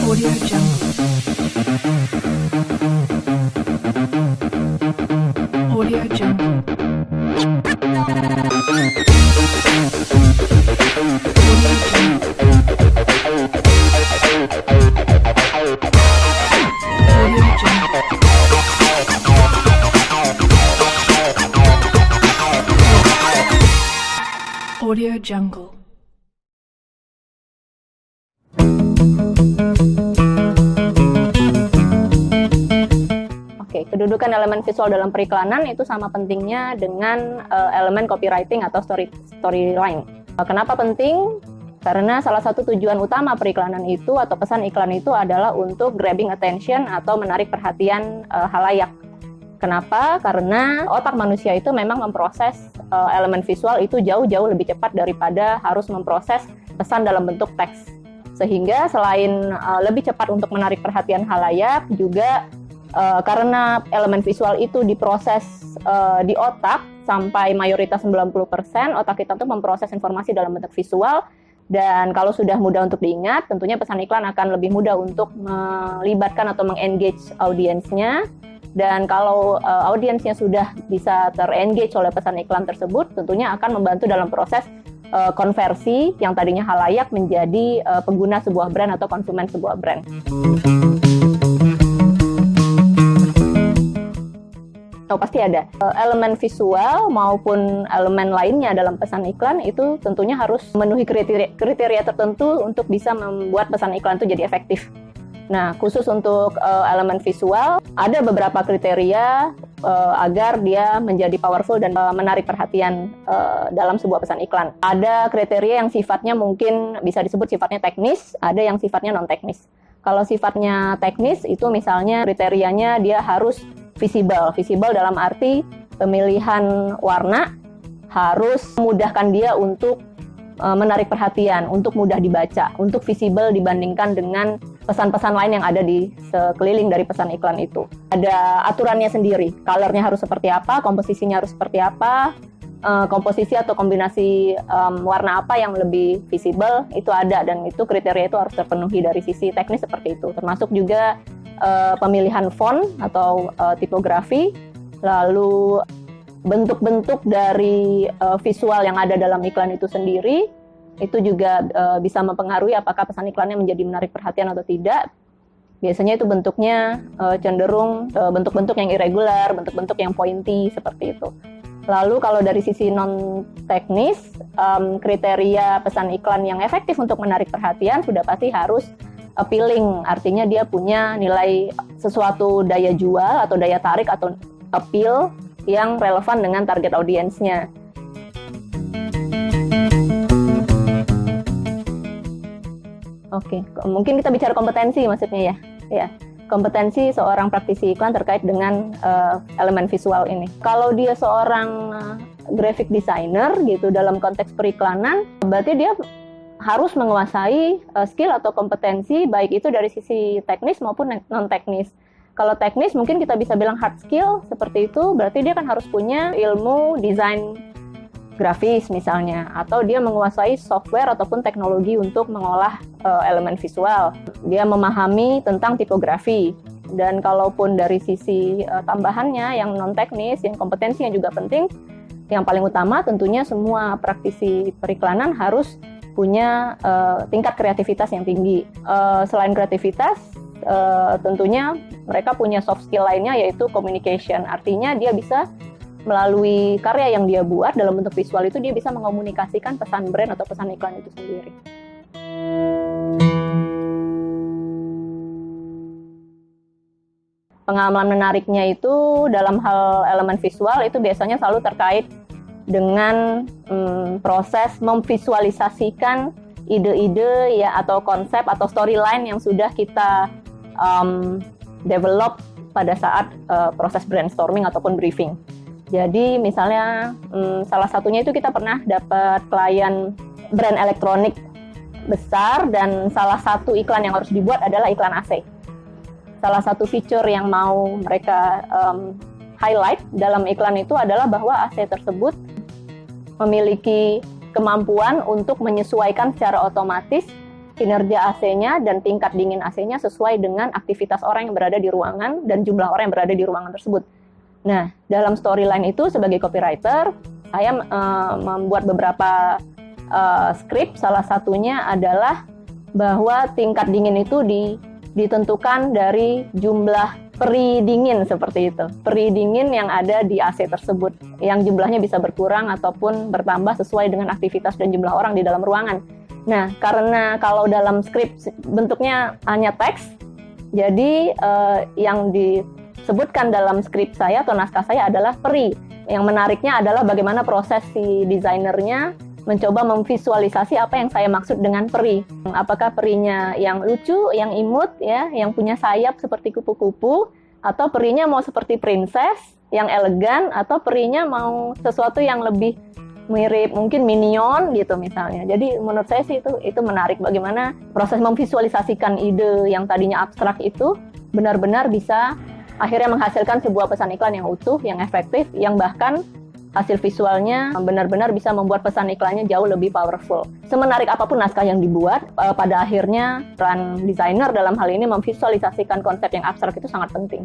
Audio Jungle. Audio Jungle. Audio Jungle. Audio Jungle. Oke, kedudukan elemen visual dalam periklanan itu sama pentingnya dengan elemen copywriting atau storyline. Kenapa penting? Karena salah satu tujuan utama periklanan itu atau pesan iklan itu adalah untuk grabbing attention atau menarik perhatian halayak. Kenapa? Karena otak manusia itu memang memproses elemen visual itu jauh-jauh lebih cepat daripada harus memproses pesan dalam bentuk teks. Sehingga selain lebih cepat untuk menarik perhatian halayak, juga karena elemen visual itu diproses di otak sampai mayoritas 90%, otak kita tuh memproses informasi dalam bentuk visual. Dan kalau sudah mudah untuk diingat, tentunya pesan iklan akan lebih mudah untuk melibatkan atau mengengage audiensnya. Dan kalau audiensnya sudah bisa terengage oleh pesan iklan tersebut, tentunya akan membantu dalam proses konversi yang tadinya halayak menjadi pengguna sebuah brand atau konsumen sebuah brand. Oh, pasti ada. Elemen visual maupun elemen lainnya dalam pesan iklan itu tentunya harus memenuhi kriteria tertentu untuk bisa membuat pesan iklan itu jadi efektif. Nah, khusus untuk elemen visual, ada beberapa kriteria agar dia menjadi powerful dan menarik perhatian dalam sebuah pesan iklan. Ada kriteria yang sifatnya mungkin bisa disebut sifatnya teknis, ada yang sifatnya non-teknis. Kalau sifatnya teknis, itu misalnya kriterianya dia harus visible dalam arti pemilihan warna harus memudahkan dia untuk menarik perhatian, untuk mudah dibaca, untuk visible dibandingkan dengan pesan-pesan lain yang ada di sekeliling dari pesan iklan itu. Ada aturannya sendiri, colornya harus seperti apa, komposisinya harus seperti apa, komposisi atau kombinasi warna apa yang lebih visible, itu ada, dan itu kriteria itu harus terpenuhi dari sisi teknis seperti itu. Termasuk juga pemilihan font atau tipografi, lalu bentuk-bentuk dari visual yang ada dalam iklan itu sendiri, itu juga bisa mempengaruhi apakah pesan iklannya menjadi menarik perhatian atau tidak. Biasanya itu bentuknya cenderung bentuk-bentuk yang irregular, bentuk-bentuk yang pointy, seperti itu. Lalu kalau dari sisi non-teknis, kriteria pesan iklan yang efektif untuk menarik perhatian sudah pasti harus appealing, artinya dia punya nilai sesuatu daya jual atau daya tarik atau appeal yang relevan dengan target audiensnya. Oke, mungkin kita bicara kompetensi maksudnya ya. Ya, kompetensi seorang praktisi iklan terkait dengan elemen visual ini. Kalau dia seorang graphic designer gitu dalam konteks periklanan, berarti dia harus menguasai skill atau kompetensi baik itu dari sisi teknis maupun non-teknis. Kalau teknis mungkin kita bisa bilang hard skill seperti itu, berarti dia kan harus punya ilmu desain grafis misalnya, atau dia menguasai software ataupun teknologi untuk mengolah elemen visual. Dia memahami tentang tipografi. Dan kalaupun dari sisi tambahannya yang non-teknis, yang kompetensi yang juga penting, yang paling utama tentunya semua praktisi periklanan harus punya tingkat kreativitas yang tinggi. Selain kreativitas, tentunya mereka punya soft skill lainnya yaitu communication. Artinya dia bisa melalui karya yang dia buat dalam bentuk visual itu dia bisa mengomunikasikan pesan brand atau pesan iklan itu sendiri. Pengalaman menariknya itu dalam hal elemen visual itu biasanya selalu terkait dengan proses memvisualisasikan ide-ide ya atau konsep atau storyline yang sudah kita develop pada saat proses brainstorming ataupun briefing. Jadi misalnya salah satunya itu kita pernah dapat klien brand elektronik besar dan salah satu iklan yang harus dibuat adalah iklan AC. Salah satu feature yang mau mereka highlight dalam iklan itu adalah bahwa AC tersebut memiliki kemampuan untuk menyesuaikan secara otomatis kinerja AC-nya dan tingkat dingin AC-nya sesuai dengan aktivitas orang yang berada di ruangan dan jumlah orang yang berada di ruangan tersebut. Nah, dalam storyline itu sebagai copywriter, saya membuat beberapa skrip. Salah satunya adalah bahwa tingkat dingin itu ditentukan dari jumlah peri dingin seperti itu. Peri dingin yang ada di AC tersebut, yang jumlahnya bisa berkurang ataupun bertambah sesuai dengan aktivitas dan jumlah orang di dalam ruangan. Nah, karena kalau dalam skrip bentuknya hanya teks, jadi yang disebutkan dalam skrip saya atau naskah saya adalah peri. Yang menariknya adalah bagaimana proses si desainernya mencoba memvisualisasi apa yang saya maksud dengan peri. Apakah perinya yang lucu, yang imut, ya, yang punya sayap seperti kupu-kupu, atau perinya mau seperti princess, yang elegan, atau perinya mau sesuatu yang lebih mirip mungkin minion gitu misalnya. Jadi menurut saya sih itu menarik bagaimana proses memvisualisasikan ide yang tadinya abstrak itu benar-benar bisa akhirnya menghasilkan sebuah pesan iklan yang utuh, yang efektif, yang bahkan hasil visualnya benar-benar bisa membuat pesan iklannya jauh lebih powerful. Semenarik apapun naskah yang dibuat, pada akhirnya peran desainer dalam hal ini memvisualisasikan konsep yang abstrak itu sangat penting.